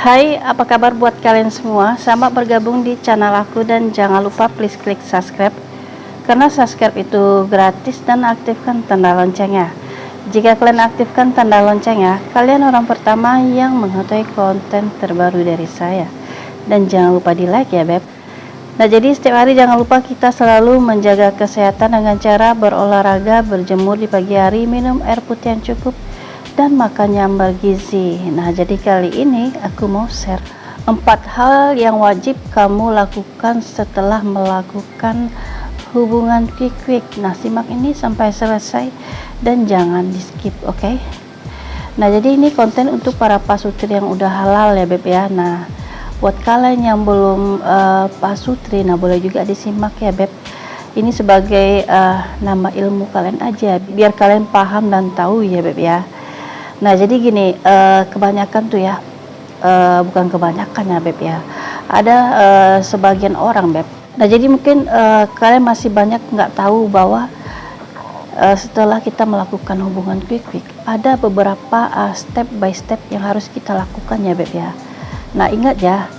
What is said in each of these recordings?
Hai, apa kabar buat kalian semua? Selamat bergabung di channel aku dan jangan lupa please klik subscribe karena subscribe itu gratis dan aktifkan tanda loncengnya. Jika kalian aktifkan tanda loncengnya, kalian orang pertama yang mengetahui konten terbaru dari saya. Dan jangan lupa di like ya beb. Nah jadi setiap hari jangan lupa kita selalu menjaga kesehatan dengan cara berolahraga, berjemur di pagi hari, minum air putih yang cukup, dan makan yang bergizi. Nah jadi kali ini aku mau share 4 hal yang wajib kamu lakukan setelah melakukan hubungan quick. Nah simak ini sampai selesai dan jangan di skip, oke? Nah jadi ini konten untuk para pasutri yang udah halal ya beb ya. Nah buat kalian yang belum pasutri, nah boleh juga disimak ya beb. Ini sebagai nama ilmu kalian aja biar kalian paham dan tahu ya beb ya. Nah jadi gini, kebanyakan tuh ya, bukan kebanyakan ya beb ya, ada sebagian orang beb. Nah jadi mungkin kalian masih banyak nggak tahu bahwa setelah kita melakukan hubungan quick ada beberapa step by step yang harus kita lakukan ya beb ya. Nah ingat ya,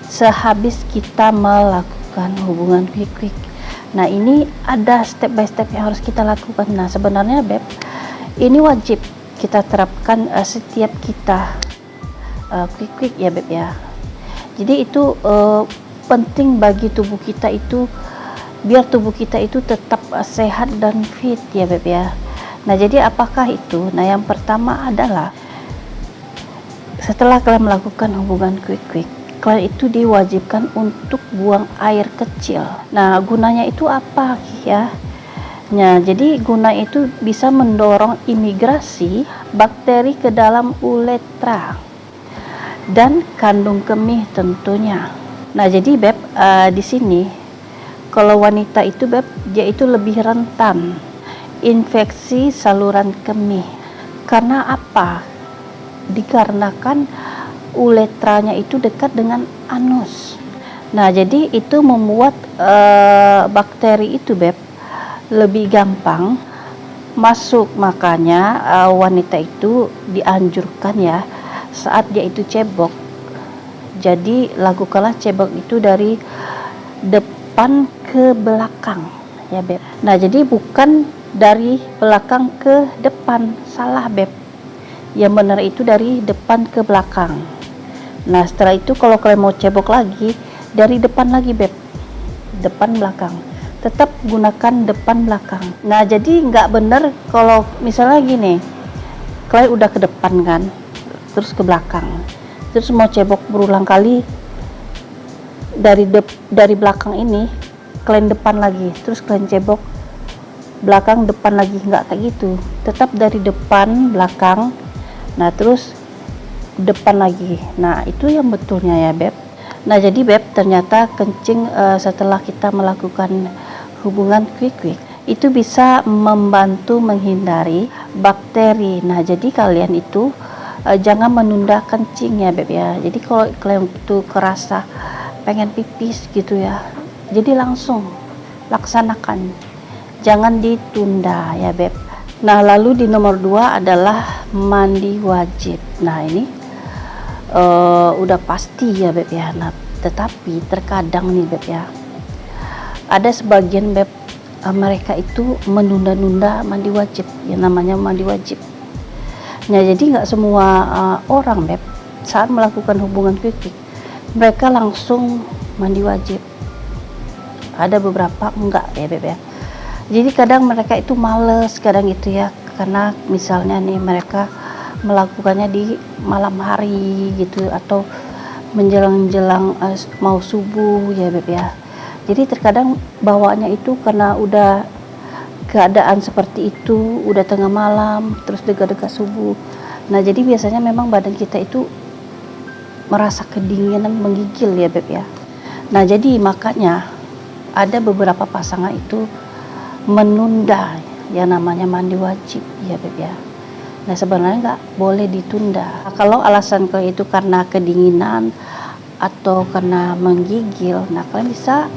sehabis kita melakukan hubungan quick, nah ini ada step by step yang harus kita lakukan. Nah sebenarnya beb, ini wajib kita terapkan setiap kita quick ya beb ya. Jadi itu penting bagi tubuh kita itu, biar tubuh kita itu tetap sehat dan fit ya beb ya. Nah jadi apakah itu? Nah yang pertama adalah setelah kalian melakukan hubungan quick, kalian itu diwajibkan untuk buang air kecil. Nah gunanya itu apa ya? Nah, jadi guna itu bisa mendorong imigrasi bakteri ke dalam uretra dan kandung kemih tentunya. Nah, jadi beb, di sini kalau wanita itu beb, dia itu lebih rentan infeksi saluran kemih. Karena apa? Dikarenakan uretranya itu dekat dengan anus. Nah, jadi itu membuat bakteri itu beb lebih gampang masuk. Makanya wanita itu dianjurkan ya saat dia itu cebok, jadi lakukanlah cebok itu dari depan ke belakang ya beb. Nah jadi bukan dari belakang ke depan, salah beb. Yang benar itu dari depan ke belakang. Nah setelah itu kalau kalian mau cebok lagi, dari depan lagi beb, depan belakang, tetap gunakan depan belakang. Nah jadi nggak bener kalau misalnya gini, kalian udah ke depan kan, terus ke belakang, terus mau cebok berulang kali dari belakang ini kalian depan lagi, terus kalian cebok belakang depan lagi, nggak kayak gitu. Tetap dari depan belakang, nah terus depan lagi. Nah itu yang betulnya ya beb. Nah jadi beb, ternyata kencing setelah kita melakukan hubungan quick itu bisa membantu menghindari bakteri. Nah jadi kalian itu jangan menunda kencing ya beb ya. Jadi kalau kalian itu kerasa pengen pipis gitu ya, jadi langsung laksanakan, jangan ditunda ya beb. Nah lalu di nomor 2 adalah mandi wajib. Nah ini udah pasti ya beb ya. Nah tetapi terkadang nih beb ya, ada sebagian beb, mereka itu menunda-nunda mandi wajib, yang namanya mandi wajib. Nah jadi nggak semua orang beb saat melakukan hubungan quick mereka langsung mandi wajib. Ada beberapa enggak ya beb ya. Jadi kadang mereka itu males kadang itu ya, karena misalnya nih mereka melakukannya di malam hari gitu, atau menjelang mau subuh ya beb ya. Jadi terkadang bawaannya itu karena udah keadaan seperti itu, udah tengah malam, terus dekat-dekat subuh. Nah jadi biasanya memang badan kita itu merasa kedinginan, menggigil ya beb ya. Nah jadi makanya ada beberapa pasangan itu menunda yang namanya mandi wajib ya beb ya. Nah sebenarnya nggak boleh ditunda. Nah, kalau alasan kalian itu karena kedinginan atau karena menggigil, nah kalian bisa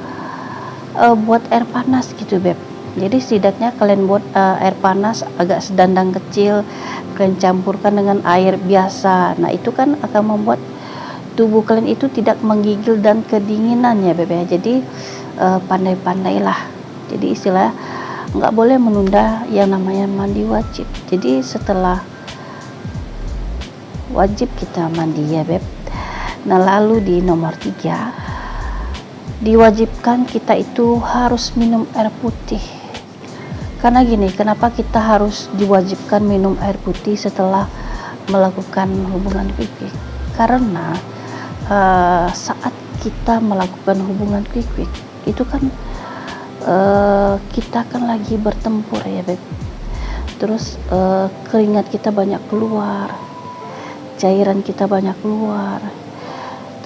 buat air panas gitu beb. Jadi setidaknya kalian buat air panas agak sedandang kecil, kalian campurkan dengan air biasa. Nah itu kan akan membuat tubuh kalian itu tidak menggigil dan kedinginan ya Beb ya. Jadi pandai-pandailah. Jadi istilah nggak boleh menunda yang namanya mandi wajib. Jadi setelah wajib kita mandi ya Beb. Nah lalu di nomor 3, diwajibkan kita itu harus minum air putih. Karena gini, kenapa kita harus diwajibkan minum air putih setelah melakukan hubungan quick-quick? Karena saat kita melakukan hubungan quick-quick itu kan kita kan lagi bertempur ya Beb. Terus keringat kita banyak keluar, cairan kita banyak keluar,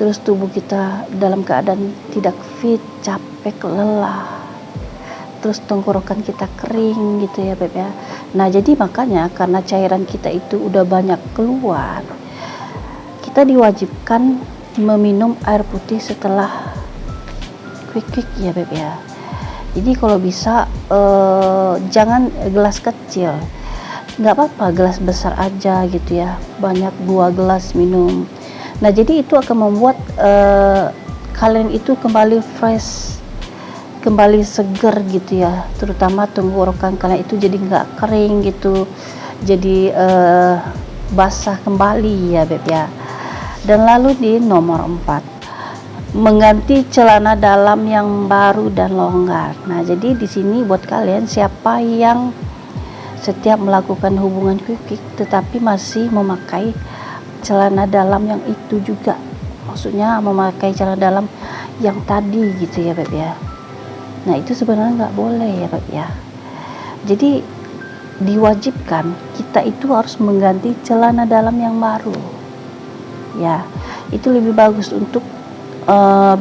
terus tubuh kita dalam keadaan tidak fit, capek, lelah, terus tenggorokan kita kering gitu ya Beb ya. Nah jadi makanya karena cairan kita itu udah banyak keluar, kita diwajibkan meminum air putih setelah quick ya Beb ya. Jadi kalau bisa jangan gelas kecil, nggak apa-apa gelas besar aja gitu ya, banyak 2 gelas minum. Nah jadi itu akan membuat kalian itu kembali fresh, kembali seger gitu ya, terutama tenggorokan kalian itu jadi nggak kering gitu, jadi basah kembali ya Beb ya. Dan lalu di nomor 4, mengganti celana dalam yang baru dan longgar. Nah jadi di sini buat kalian siapa yang setiap melakukan hubungan quick tetapi masih memakai celana dalam yang itu juga, maksudnya memakai celana dalam yang tadi gitu ya Beb ya. Nah itu sebenarnya nggak boleh ya Beb ya. Jadi diwajibkan kita itu harus mengganti celana dalam yang baru ya. Itu lebih bagus untuk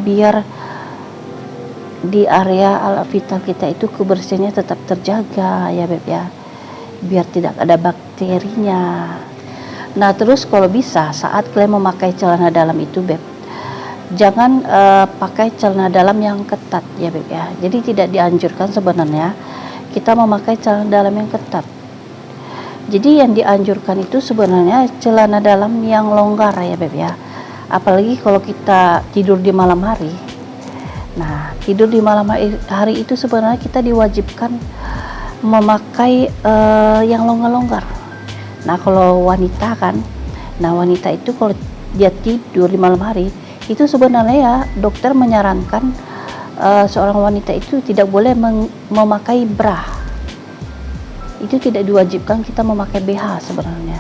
biar di area alat vital kita itu kebersihannya tetap terjaga ya Beb ya, biar tidak ada bakterinya. Nah terus kalau bisa saat kalian memakai celana dalam itu Beb, jangan pakai celana dalam yang ketat ya Beb ya. Jadi tidak dianjurkan sebenarnya kita memakai celana dalam yang ketat. Jadi yang dianjurkan itu sebenarnya celana dalam yang longgar ya Beb ya. Apalagi kalau kita tidur di malam hari. Nah tidur di malam hari itu sebenarnya kita diwajibkan memakai yang longgar-longgar. Nah kalau wanita kan, nah wanita itu kalau dia tidur di malam hari itu sebenarnya ya dokter menyarankan seorang wanita itu tidak boleh memakai bra. Itu tidak diwajibkan kita memakai BH sebenarnya.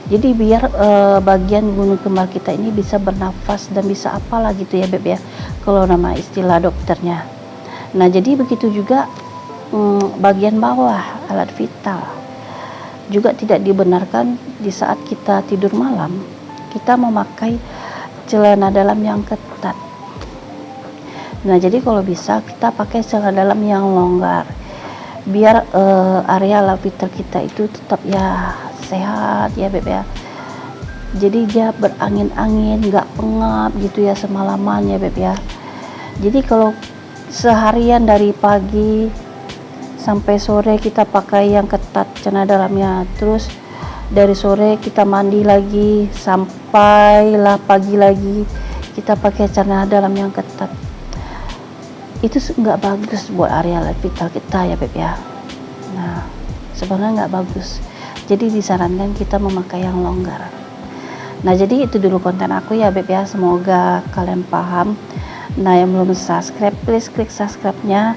Jadi biar bagian gunung kembar kita ini bisa bernafas dan bisa apalah gitu ya Beb ya, kalau nama istilah dokternya. Nah jadi begitu juga bagian bawah alat vital juga tidak dibenarkan di saat kita tidur malam kita memakai celana dalam yang ketat. Nah jadi kalau bisa kita pakai celana dalam yang longgar biar area alat vital kita itu tetap ya sehat ya Beb ya. Jadi dia berangin-angin, nggak pengap gitu ya semalaman ya Beb ya. Jadi kalau seharian dari pagi sampai sore kita pakai yang ketat celana dalamnya, terus dari sore kita mandi lagi sampailah pagi lagi kita pakai celana dalam yang ketat, itu nggak bagus buat area vital kita ya Beb ya. Nah sebenarnya nggak bagus, jadi disarankan kita memakai yang longgar. Nah jadi itu dulu konten aku ya Beb ya, semoga kalian paham. Nah yang belum subscribe please klik subscribe-nya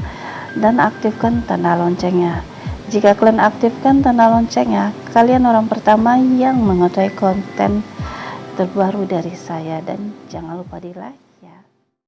dan aktifkan tanda loncengnya. Jika kalian aktifkan tanda loncengnya, kalian orang pertama yang mengetahui konten terbaru dari saya. Dan jangan lupa di like,